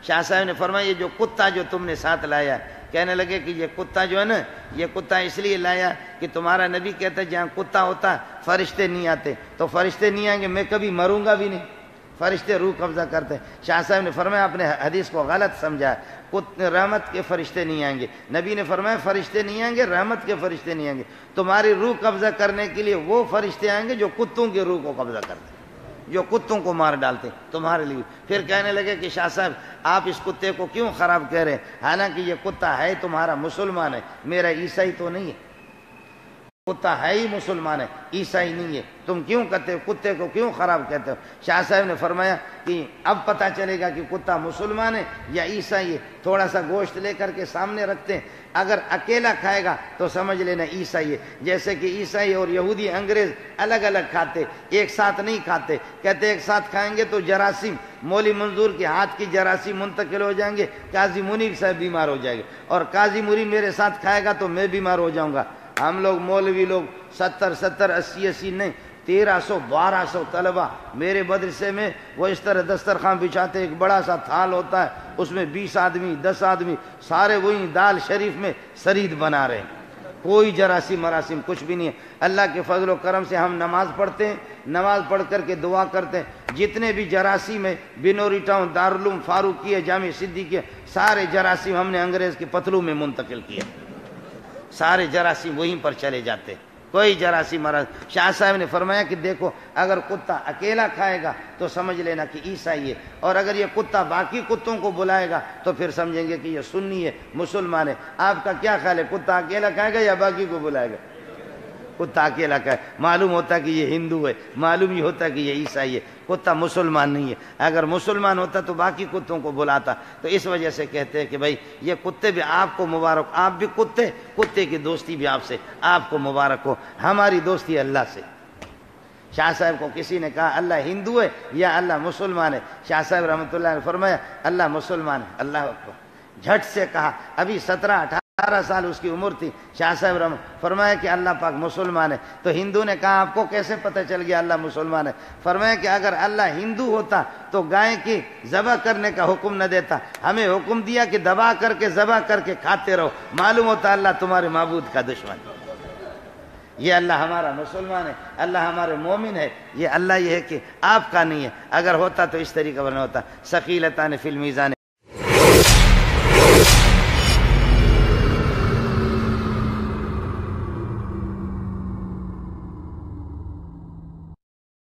شاہ صاحب نے فرمایا یہ جو کتا جو تم نے ساتھ لایا، کہنے لگے کہ یہ کتا جو ہے نا، یہ کتا اس لیے لایا کہ تمہارا نبی کہتا ہے جہاں کتا ہوتا فرشتے نہیں آتے، تو فرشتے نہیں آئیں گے میں کبھی مروں گا بھی نہیں، فرشتے روح قبضہ کرتے ہیں۔ شاہ صاحب نے فرمایا آپ نے حدیث کو غلط سمجھا، رحمت کے فرشتے نہیں آئیں گے، نبی نے فرمایا فرشتے نہیں آئیں گے، رحمت کے فرشتے نہیں آئیں گے، تمہاری روح قبضہ کرنے کے لیے وہ فرشتے آئیں گے جو کتوں کی روح کو قبضہ کرتے ہیں، جو کتوں کو مار ڈالتے تمہارے لیے۔ پھر کہنے لگے کہ شاہ صاحب آپ اس کتے کو کیوں خراب کہہ رہے ہیں، حالانکہ یہ کتا ہے تمہارا مسلمان ہے، میرا عیسائی تو نہیں ہے، کتا ہے ہی مسلمان ہے، عیسائی نہیں ہے، تم کیوں کہتے ہو کتے کو کیوں خراب کہتے ہو؟ شاہ صاحب نے فرمایا کہ اب پتہ چلے گا کہ کتا مسلمان ہے یا عیسائی ہے، تھوڑا سا گوشت لے کر کے سامنے رکھتے ہیں، اگر اکیلا کھائے گا تو سمجھ لینا عیسائی ہے، جیسے کہ عیسائی اور یہودی انگریز الگ الگ کھاتے، ایک ساتھ نہیں کھاتے، کہتے ایک ساتھ کھائیں گے تو جراثیم مولی منظور کے ہاتھ کی جراثیم منتقل ہو جائیں گے، قاضی منیر صاحب بیمار ہو جائے گا، اور قاضی منیر میرے ساتھ کھائے گا تو میں بیمار ہو جاؤں گا۔ ہم لوگ مولوی لوگ 70 80 نہیں 1300 1200 طلبہ میرے مدرسے میں وہ اس طرح دسترخوان بچھاتے، ایک بڑا سا تھال ہوتا ہے اس میں 20 آدمی 10 آدمی سارے وہی دال شریف میں سرید بنا رہے ہیں، کوئی جراثیم مراسم کچھ بھی نہیں ہے۔ اللہ کے فضل و کرم سے ہم نماز پڑھتے ہیں، نماز پڑھ کر کے دعا کرتے ہیں، جتنے بھی جراثیم ہے بنوری ٹاؤن دارالعلوم فاروقیہ جامع صدیقیہ سارے جراثیم ہم نے انگریز کے پتلوں میں منتقل کیے، سارے جراثیم وہیں پر چلے جاتے، کوئی جراثیم مرض۔ شاہ صاحب نے فرمایا کہ دیکھو اگر کتا اکیلا کھائے گا تو سمجھ لینا کہ عیسائی ہے، اور اگر یہ کتا باقی کتوں کو بلائے گا تو پھر سمجھیں گے کہ یہ سنی ہے، مسلمان ہے۔ آپ کا کیا خیال ہے، کتا اکیلا کھائے گا یا باقی کو بلائے گا؟ کتا اکیلا کھائے، معلوم ہوتا کہ یہ ہندو ہے، معلوم ہی ہوتا کہ یہ عیسائی ہے، کتا مسلمان نہیں ہے۔ اگر مسلمان ہوتا تو باقی کتوں کو بلاتا۔ تو اس وجہ سے کہتے ہیں کہ بھائی یہ کتے بھی آپ کو مبارک، آپ بھی کتے کی دوستی بھی آپ سے، آپ کو مبارک ہو، ہماری دوستی اللہ سے۔ شاہ صاحب کو کسی نے کہا اللہ ہندو ہے یا اللہ مسلمان ہے، شاہ صاحب رحمۃ اللہ نے فرمایا اللہ مسلمان ہے۔ اللہ اکبر، جھٹ سے کہا، ابھی 17 18 سال اس کی عمر تھی، شاہ صاحب فرمایا کہ اللہ پاک مسلمان ہے۔ تو ہندو نے کہا آپ کو کیسے پتہ چل گیا اللہ مسلمان ہے؟ فرمایا کہ اگر اللہ ہندو ہوتا تو گائے کی ذبح کرنے کا حکم نہ دیتا، ہمیں حکم دیا کہ دبا کر کے ذبح کر کے کھاتے رہو، معلوم ہوتا اللہ تمہارے معبود کا دشمن ہے۔ یہ اللہ ہمارا مسلمان ہے، اللہ ہمارے مومن ہے، یہ اللہ یہ ہے کہ آپ کا نہیں ہے، اگر ہوتا تو اس طریقے پر نہ ہوتا۔ ثقیلتان فی المیزان